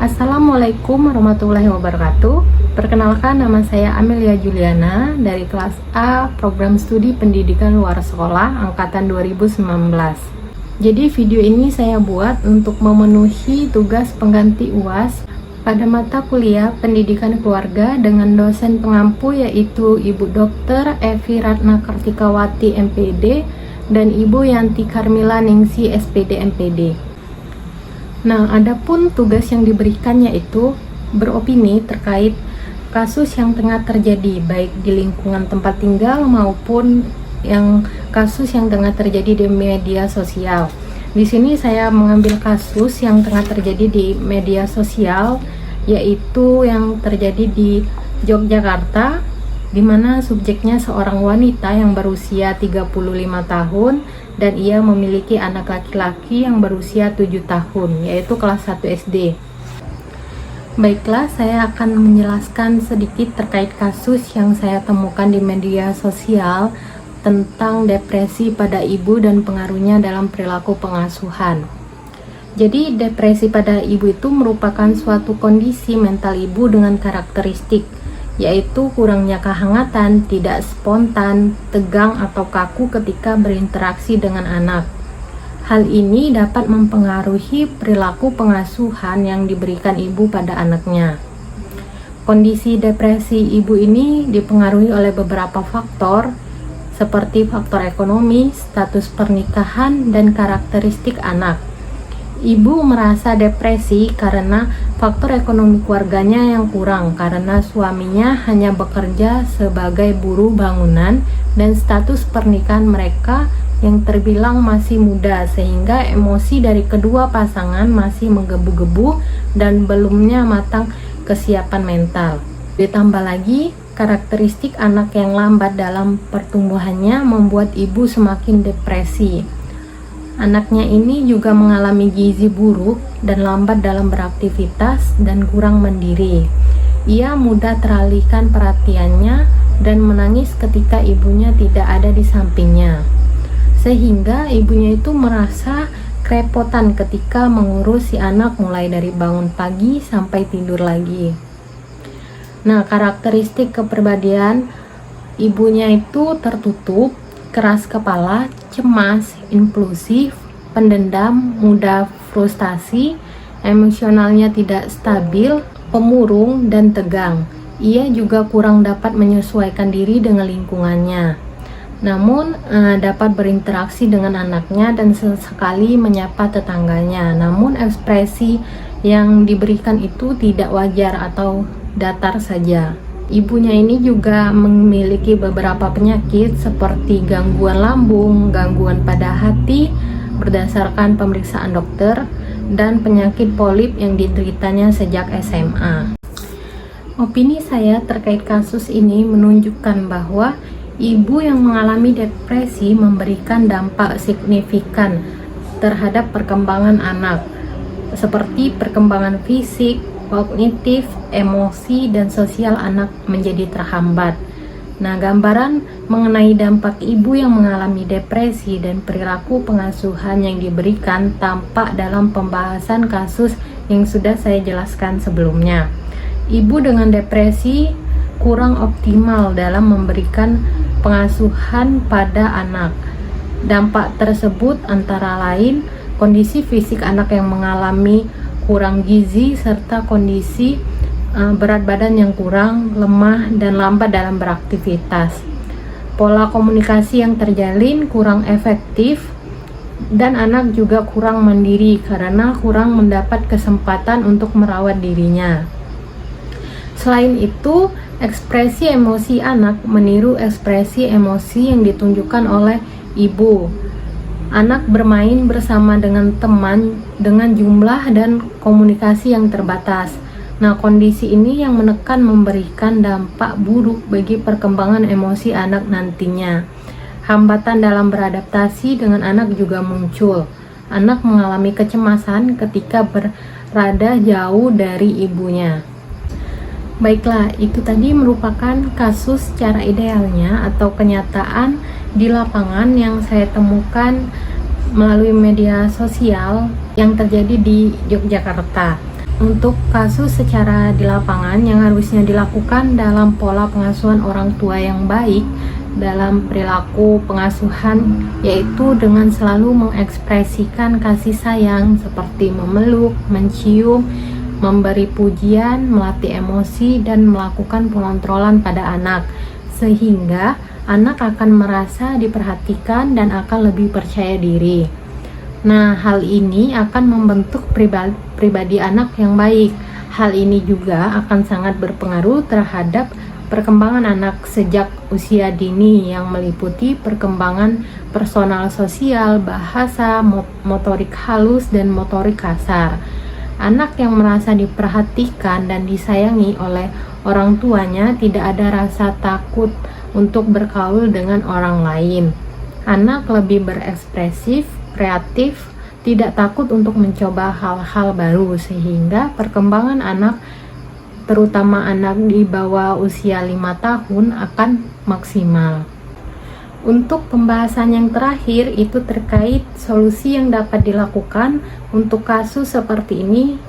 Assalamualaikum warahmatullahi wabarakatuh. Perkenalkan, nama saya Amelia Juliana dari kelas A Program Studi Pendidikan Luar Sekolah Angkatan 2019. Jadi video ini saya buat untuk memenuhi tugas pengganti UAS pada mata kuliah Pendidikan Keluarga dengan dosen pengampu yaitu Ibu Dr. Evi Ratna Kartikawati MPD dan Ibu Yanti Karmila Ningsi SPD MPD. Nah, adapun tugas yang diberikan yaitu beropini terkait kasus yang tengah terjadi baik di lingkungan tempat tinggal maupun kasus yang tengah terjadi di media sosial. Di sini saya mengambil kasus yang tengah terjadi di media sosial yaitu yang terjadi di Yogyakarta, di mana subjeknya seorang wanita yang berusia 35 tahun dan ia memiliki anak laki-laki yang berusia 7 tahun, yaitu kelas 1 SD. Baiklah, saya akan menjelaskan sedikit terkait kasus yang saya temukan di media sosial tentang depresi pada ibu dan pengaruhnya dalam perilaku pengasuhan. Jadi, depresi pada ibu itu merupakan suatu kondisi mental ibu dengan karakteristik yaitu kurangnya kehangatan, tidak spontan, tegang atau kaku ketika berinteraksi dengan anak. Hal ini dapat mempengaruhi perilaku pengasuhan yang diberikan ibu pada anaknya. Kondisi depresi ibu ini dipengaruhi oleh beberapa faktor seperti faktor ekonomi, status pernikahan, dan karakteristik anak. Ibu merasa depresi karena faktor ekonomi keluarganya yang kurang karena suaminya hanya bekerja sebagai buruh bangunan dan status pernikahan mereka yang terbilang masih muda sehingga emosi dari kedua pasangan masih menggebu-gebu dan belumnya matang kesiapan mental. Ditambah lagi, karakteristik anak yang lambat dalam pertumbuhannya membuat ibu semakin depresi. Anaknya ini juga mengalami gizi buruk dan lambat dalam beraktivitas dan kurang mandiri. Ia mudah teralihkan perhatiannya dan menangis ketika ibunya tidak ada di sampingnya. Sehingga ibunya itu merasa kerepotan ketika mengurus si anak mulai dari bangun pagi sampai tidur lagi. Nah, karakteristik kepribadian ibunya itu tertutup, keras kepala, cemas, impulsif, pendendam, mudah frustasi, emosionalnya tidak stabil, pemurung, dan tegang. Ia juga kurang dapat menyesuaikan diri dengan lingkungannya. Namun, dapat berinteraksi dengan anaknya dan sesekali menyapa tetangganya. Namun, ekspresi yang diberikan itu tidak wajar atau datar saja. Ibunya ini juga memiliki beberapa penyakit seperti gangguan lambung, gangguan pada hati berdasarkan pemeriksaan dokter, dan penyakit polip yang dideritanya sejak SMA. Opini saya terkait kasus ini menunjukkan bahwa ibu yang mengalami depresi memberikan dampak signifikan terhadap perkembangan anak, seperti perkembangan fisik, kognitif, emosi, dan sosial anak menjadi terhambat. Nah, gambaran mengenai dampak ibu yang mengalami depresi dan perilaku pengasuhan yang diberikan tampak dalam pembahasan kasus yang sudah saya jelaskan sebelumnya. Ibu dengan depresi kurang optimal dalam memberikan pengasuhan pada anak. Dampak tersebut antara lain kondisi fisik anak yang mengalami kurang gizi, serta kondisi berat badan yang kurang, lemah, dan lambat dalam beraktivitas. Pola komunikasi yang terjalin kurang efektif, dan anak juga kurang mandiri karena kurang mendapat kesempatan untuk merawat dirinya. Selain itu, ekspresi emosi anak meniru ekspresi emosi yang ditunjukkan oleh ibu. Anak bermain bersama dengan teman dengan jumlah dan komunikasi yang terbatas. Nah, kondisi ini yang menekan memberikan dampak buruk bagi perkembangan emosi anak nantinya. Hambatan dalam beradaptasi dengan anak juga muncul. Anak mengalami kecemasan ketika berada jauh dari ibunya. Baiklah, itu tadi merupakan kasus secara idealnya atau kenyataan di lapangan yang saya temukan melalui media sosial yang terjadi di Yogyakarta. untuk kasus secara di lapangan yang harusnya dilakukan dalam pola pengasuhan orang tua yang baik dalam perilaku pengasuhan, yaitu dengan selalu mengekspresikan kasih sayang seperti memeluk, mencium, memberi pujian, melatih emosi, dan melakukan pengontrolan pada anak, sehingga anak akan merasa diperhatikan dan akan lebih percaya diri. Nah, hal ini akan membentuk pribadi anak yang baik. Hal ini juga akan sangat berpengaruh terhadap perkembangan anak sejak usia dini yang meliputi perkembangan personal sosial, bahasa, motorik halus, dan motorik kasar. Anak yang merasa diperhatikan dan disayangi oleh orang tuanya tidak ada rasa takut untuk bergaul dengan orang lain. Anak lebih berekspresif, kreatif, tidak takut untuk mencoba hal-hal baru, sehingga perkembangan anak, terutama anak di bawah usia 5 tahun, akan maksimal. Untuk pembahasan yang terakhir itu terkait solusi yang dapat dilakukan untuk kasus seperti ini,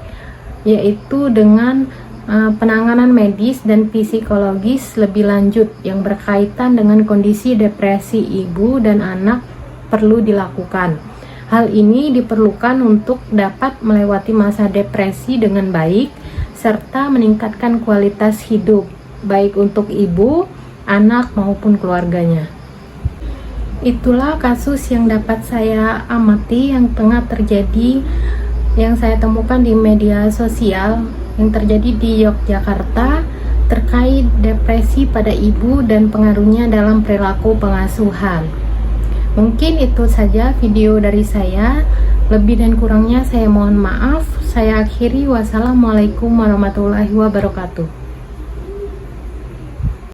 yaitu dengan penanganan medis dan psikologis lebih lanjut yang berkaitan dengan kondisi depresi ibu dan anak perlu dilakukan. Hal ini diperlukan untuk dapat melewati masa depresi dengan baik serta meningkatkan kualitas hidup baik untuk ibu, anak maupun keluarganya. Itulah kasus yang dapat saya amati yang tengah terjadi, yang saya temukan di media sosial yang terjadi di Yogyakarta terkait depresi pada ibu dan pengaruhnya dalam perilaku pengasuhan. Mungkin itu saja video dari saya. Lebih dan kurangnya saya mohon maaf. Saya akhiri. Wassalamualaikum warahmatullahi wabarakatuh.